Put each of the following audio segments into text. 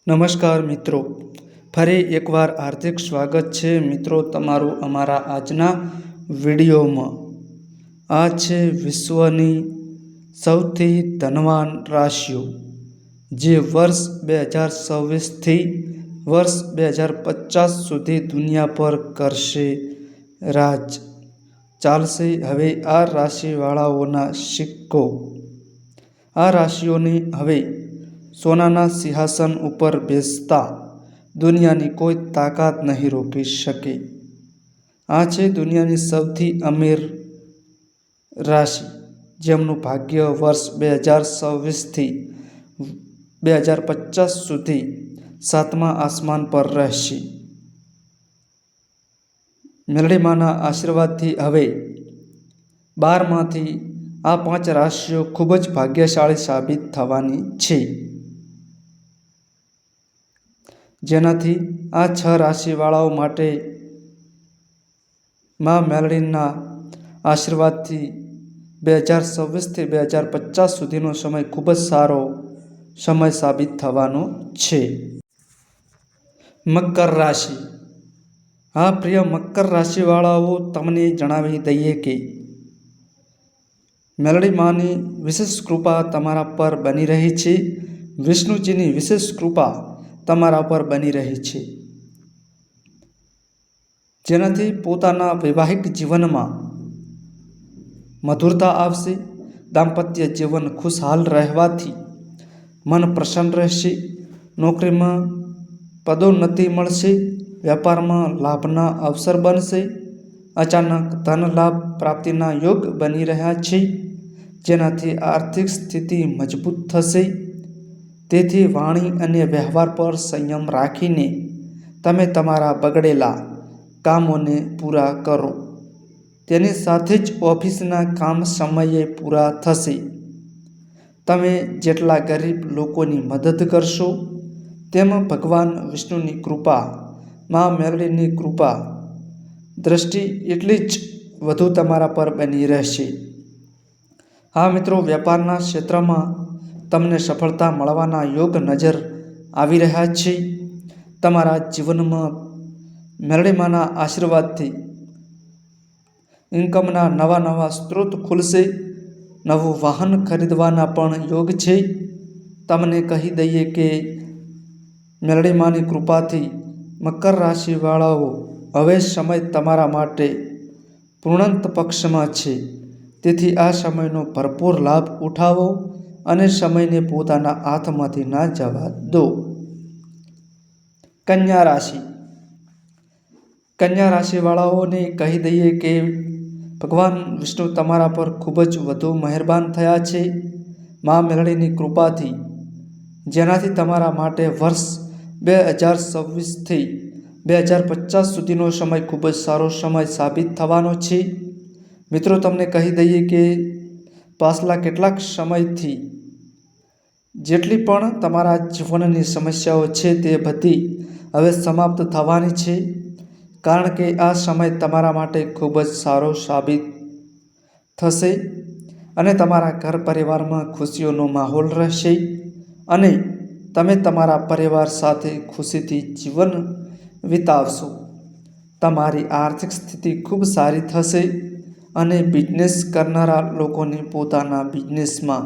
નમસ્કાર મિત્રો, ફરી એકવાર હાર્દિક સ્વાગત છે મિત્રો તમારું અમારા આજના વિડીયોમાં। આ છે વિશ્વની સૌથી ધનવાન રાશિઓ, જે વર્ષ 2026થી વર્ષ 2050 સુધી દુનિયા પર કરશે રાજ। ચાલશે હવે આ રાશિવાળાઓના સિક્કો। આ રાશિઓને હવે સોનાના સિંહાસન ઉપર બેસતા દુનિયાની કોઈ તાકાત નહીં રોકી શકે। આ છે દુનિયાની સૌથી અમીર રાશિ, જેમનું ભાગ્ય વર્ષ 2026થી 2050 સુધી સાતમા આસમાન પર રહેશે। મેલડીમાના આશીર્વાદથી હવે 12માંથી આ 5 રાશિઓ ખૂબ જ ભાગ્યશાળી સાબિત થવાની છે, જેનાથી આ 6 રાશિવાળાઓ માટે માં મેલડીના આશીર્વાદથી 2026થી 2050 સુધીનો સમય ખૂબ જ સારો સમય સાબિત થવાનો છે। મકર રાશિ। હા પ્રિય મકર રાશિવાળાઓ, તમને જણાવી દઈએ કે મેલડી માની વિશેષ કૃપા તમારા પર બની રહી છે। વિષ્ણુજીની વિશેષ કૃપા તમારા પર બની રહી છે, જેનાથી પોતાના વૈવાહિક જીવનમાં મધુરતા આવશે। દાંપત્ય જીવન ખુશહાલ રહેવાથી મન પ્રસન્ન રહેશે। નોકરીમાં પદોન્નતિ મળશે। વેપારમાં લાભના અવસર બનશે। અચાનક ધન લાભ પ્રાપ્તિના યોગ બની રહ્યા છે, જેનાથી આર્થિક સ્થિતિ મજબૂત થશે। તેથી વાણી અને વ્યવહાર પર સંયમ રાખીને તમે તમારા બગડેલા કામોને પૂરા કરો। તેની સાથે જ ઓફિસના કામ સમયે પૂરા થશે। તમે જેટલા ગરીબ લોકોની મદદ કરશો, તેમ ભગવાન વિષ્ણુની કૃપા, માં મેલડીની કૃપા દ્રષ્ટિ એટલી જ વધુ તમારા પર બની રહેશે। હા મિત્રો, વેપારના ક્ષેત્રમાં તમને સફળતા મળવાના યોગ નજર આવી રહ્યા છે। તમારા જીવનમાં મેલડીમાના આશીર્વાદથી ઇન્કમના નવા સ્ત્રોત ખુલશે। નવું વાહન ખરીદવાના પણ યોગ છે। તમને કહી દઈએ કે મેલડીમાની કૃપાથી મકર રાશિવાળાઓ, હવે સમય તમારા માટે પૂર્ણાંત પક્ષમાં છે। તેથી આ સમયનો ભરપૂર લાભ ઉઠાવો અને સમયને પોતાના હાથમાંથી ના જવા દો। કન્યા રાશિ। કન્યા રાશિવાળાઓને કહી દઈએ કે ભગવાન વિષ્ણુ તમારા પર ખૂબ જ વધુ મહેરબાન થયા છે માં મેલડીની કૃપાથી, જેનાથી તમારા માટે વર્ષ 2026થી 2050 સુધીનો સમય ખૂબ જ સારો સમય સાબિત થવાનો છે। મિત્રો, તમને કહી દઈએ કે પાછલા કેટલાક સમયથી જેટલી પણ તમારા જીવનની સમસ્યાઓ છે, તે બધી હવે સમાપ્ત થવાની છે, કારણ કે આ સમય તમારા માટે ખૂબ જ સારો સાબિત થશે અને તમારા ઘર પરિવારમાં ખુશીઓનો માહોલ રહેશે અને તમે તમારા પરિવાર સાથે ખુશીથી જીવન વિતાવશો। તમારી આર્થિક સ્થિતિ ખૂબ સારી થશે અને બિઝનેસ કરનારા લોકોને પોતાના બિઝનેસમાં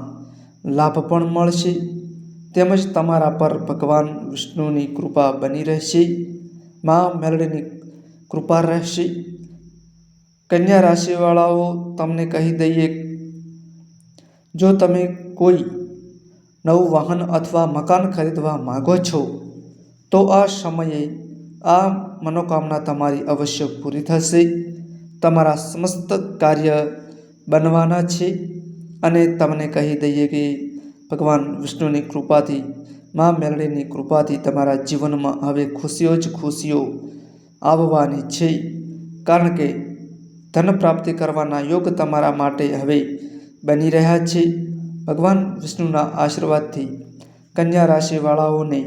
લાભ પણ મળશે, તેમજ તમારા પર ભગવાન વિષ્ણુની કૃપા બની રહેશે, માં મેલડીની કૃપા રહેશે। કન્યા રાશિવાળાઓ, તમને કહી દઈએ, જો તમે કોઈ નવું વાહન અથવા મકાન ખરીદવા માંગો છો, તો આ સમયે આ મનોકામના તમારી અવશ્ય પૂરી થશે। તમારા સમસ્ત કાર્ય બનવાના છે અને તમને કહી દઈએ કે ભગવાન વિષ્ણુની કૃપાથી, માં મેલડીની કૃપાથી તમારા જીવનમાં હવે ખુશીઓ જ ખુશીઓ આવવાની છે, કારણ કે ધન પ્રાપ્તિ કરવાના યોગ તમારા માટે હવે બની રહ્યા છે। ભગવાન વિષ્ણુના આશીર્વાદથી કન્યા રાશિવાળાઓને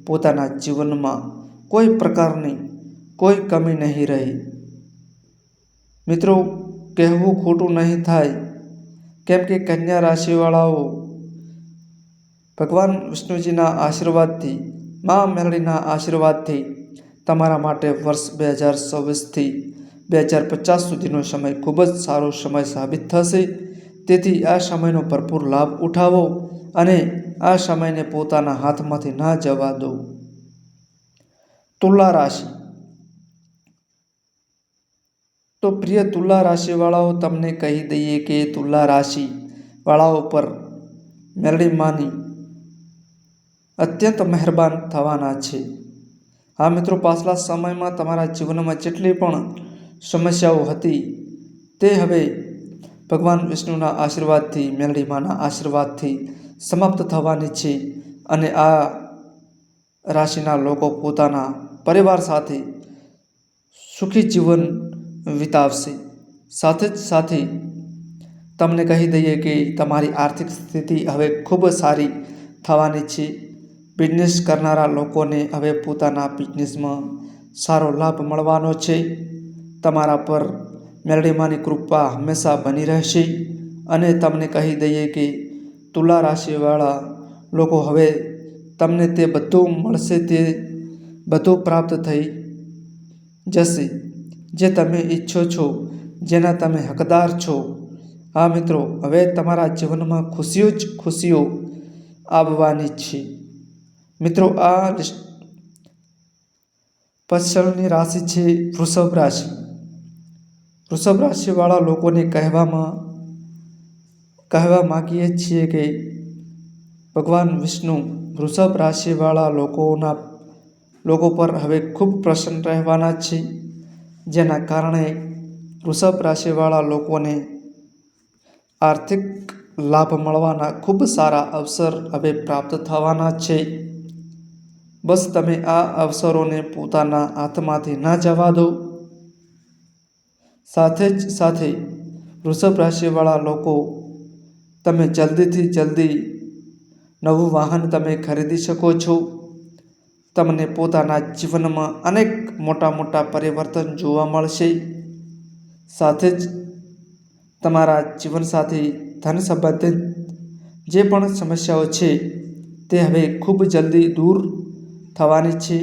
પોતાના જીવનમાં કોઈ પ્રકારની કોઈ કમી નહીં રહે। મિત્રો, કહેવું ખોટું નહીં થાય, કેમ કે કન્યા રાશિવાળાઓ ભગવાન વિષ્ણુજીના આશીર્વાદથી મા મેલડીના આશીર્વાદથી તમારા માટે વર્ષ 2024થી 2050 સુધીનો સમય ખૂબ જ સારો સમય સાબિત થશે. તેથી આ સમયનો ભરપૂર લાભ ઉઠાવો અને આ સમયને પોતાના હાથમાંથી ના જવા દો. તુલા રાશિ. તો પ્રિય તુલા રાશિવાળાઓ, તમને કહી દઈએ કે તુલા રાશિવાળાઓ પર મેલડી માની અત્યંત મહેરબાન થવાના છે. હા મિત્રો, પાછલા સમયમાં તમારા જીવનમાં જેટલી પણ સમસ્યાઓ હતી તે હવે ભગવાન વિષ્ણુના આશીર્વાદથી, મેલડી માના આશીર્વાદથી સમાપ્ત થવાની છે. અને આ રાશિના લોકો પોતાના પરિવાર સાથે સુખી જીવન વિતાવશે. સાથે જ સાથે તમને કહી દઈએ કે તમારી આર્થિક સ્થિતિ હવે ખૂબ સારી થવાની છે. બિઝનેસ કરનારા લોકોને હવે પોતાના બિઝનેસમાં સારો લાભ મળવાનો છે. તમારા પર મેલડીમાની કૃપા હંમેશા બની રહેશે. અને તમને કહી દઈએ કે તુલા રાશિવાળા લોકો હવે તમને તે બધું મળશે, તે બધું પ્રાપ્ત થઈ જશે જે તમે ઈચ્છો છો, જેના તમે હકદાર છો. હા મિત્રો, હવે તમારા જીવનમાં ખુશીઓ જ ખુશીઓ આવવાની છે. મિત્રો, આ પછીની રાશિ છે વૃષભ રાશિ. વૃષભ રાશિવાળા લોકોને કહેવા માગીએ છીએ કે ભગવાન વિષ્ણુ વૃષભ રાશિવાળા લોકો પર હવે ખૂબ પ્રસન્ન રહેવાના છે. જેના કારણે વૃષભ રાશિવાળા લોકોને આર્થિક લાભ મળવાના ખૂબ સારા અવસર હવે પ્રાપ્ત થવાના છે. બસ તમે આ અવસરોને પોતાના હાથમાંથી ના જવા દો. સાથે જ સાથે વૃષભ રાશિવાળા લોકો, તમે જલ્દીથી જલ્દી નવું વાહન તમે ખરીદી શકો છો. તમને પોતાના જીવનમાં અનેક મોટા મોટા પરિવર્તન જોવા મળશે. સાથે જ તમારા જીવનસાથી, ધન સંબંધિત જે પણ સમસ્યાઓ છે તે હવે ખૂબ જલ્દી દૂર થવાની છે.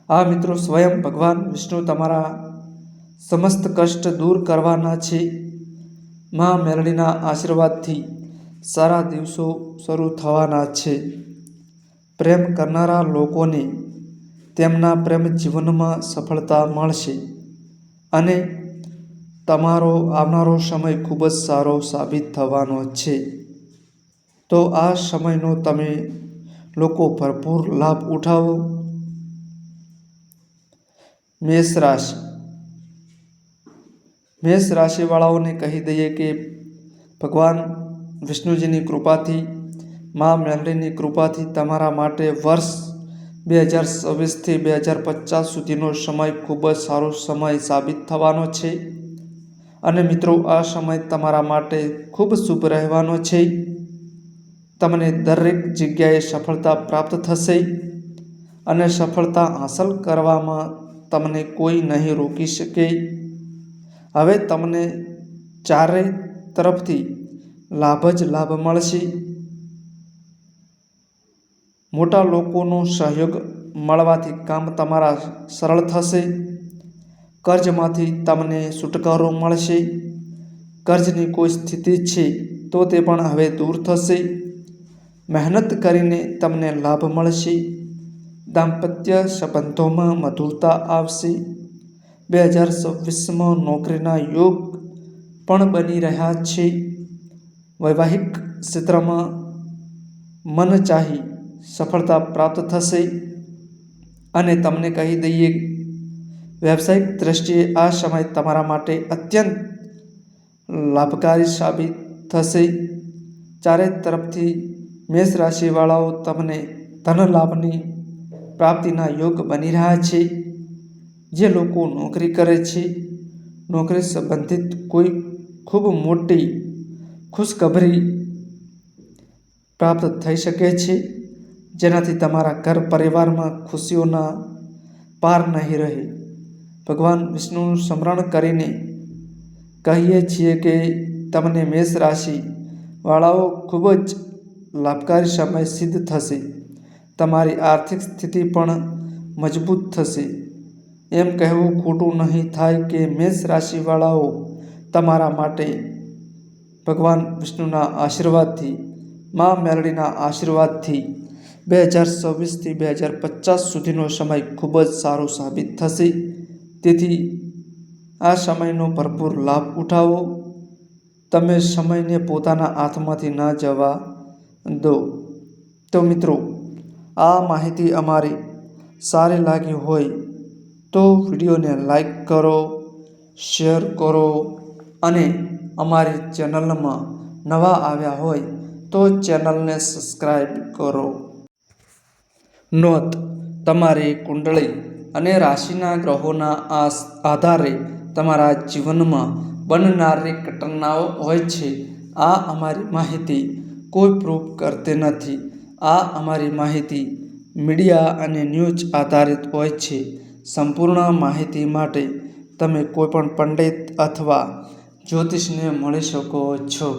આ મિત્રો, સ્વયં ભગવાન વિષ્ણુ તમારા સમસ્ત કષ્ટ દૂર કરવાના છે. મા મેલડીના આશીર્વાદથી સારા દિવસો શરૂ થવાના છે. પ્રેમ કરનારા લોકોને તેમના પ્રેમ જીવનમાં સફળતા મળશે અને તમારો આવનારો સમય ખૂબ જ સારો સાબિત થવાનો છે. તો આ સમયનો તમે લોકો ભરપૂર લાભ ઉઠાવો. મેષ રાશિ. મેષ રાશિવાળાઓને કહી દઈએ કે ભગવાન વિષ્ણુજીની કૃપાથી, મા મેલડીની કૃપાથી તમારા માટે વર્ષ 2024થી 2050 સુધીનો સમય ખૂબ જ સારો સમય સાબિત થવાનો છે. અને મિત્રો, આ સમય તમારા માટે ખૂબ શુભ રહેવાનો છે. તમને દરેક જગ્યાએ સફળતા પ્રાપ્ત થશે અને સફળતા હાંસલ કરવામાં તમને કોઈ નહીં રોકી શકે. હવે તમને ચારેય તરફથી લાભ જ લાભ મળશે. મોટા લોકોનો સહયોગ મળવાથી કામ તમારા સરળ થશે. કર્જમાંથી તમને છુટકારો મળશે. કર્જની કોઈ સ્થિતિ છે તો તે પણ હવે દૂર થશે. મહેનત કરીને તમને લાભ મળશે. દાંપત્ય સંબંધોમાં મધુરતા આવશે. 2026માં નોકરીના યોગ પણ બની રહ્યા છે. વૈવાહિક ક્ષેત્રમાં મનચાહી સફળતા પ્રાપ્ત થશે. અને તમને કહી દઈએ, વ્યવસાયિક દ્રષ્ટિએ આ સમય તમારા માટે અત્યંત લાભકારી સાબિત થશે. ચારે તરફથી મેષ રાશિવાળાઓ તમને ધન લાભની પ્રાપ્તિના યોગ બની રહ્યા છે. જે લોકો નોકરી કરે છે, નોકરી સંબંધિત કોઈ ખૂબ મોટી ખુશખબરી પ્રાપ્ત થઈ શકે છે, જેનાથી તમારા ઘર પરિવારમાં ખુશીઓના પાર નહીં રહે. ભગવાન વિષ્ણુનું સ્મરણ કરીને કહીએ છીએ કે તમને મેષ રાશિ વાળાઓ ખૂબ જ લાભકારી સમય સિદ્ધ થશે. તમારી આર્થિક સ્થિતિ પણ મજબૂત થશે. એમ કહેવું ખોટું નહીં થાય કે મેષ રાશિવાળાઓ તમારા માટે ભગવાન વિષ્ણુના આશીર્વાદથી, મા મેલડીના આશીર્વાદથી 2026થી 2050 સુધીનો સમય ખૂબ જ સારો સાબિત થશે. તેથી આ સમયનો ભરપૂર લાભ ઉઠાવો. તમે સમયને પોતાના હાથમાંથી ન જવા દો. તો મિત્રો, આ માહિતી અમારી સારી લાગી હોય તો વિડીયોને લાઈક કરો, શેર કરો અને અમારી ચેનલમાં નવા આવ્યા હોય તો ચેનલને સબસ્ક્રાઈબ કરો. નોંધ: તમારી કુંડળી અને રાશિના ગ્રહોના આધારે તમારા જીવનમાં બનનારી ઘટનાઓ હોય છે. આ અમારી માહિતી કોઈ પ્રૂફ કરતી નથી. આ અમારી માહિતી મીડિયા અને ન્યૂઝ આધારિત હોય છે. સંપૂર્ણ માહિતી માટે તમે કોઈપણ પંડિત અથવા જ્યોતિષને મળી શકો છો.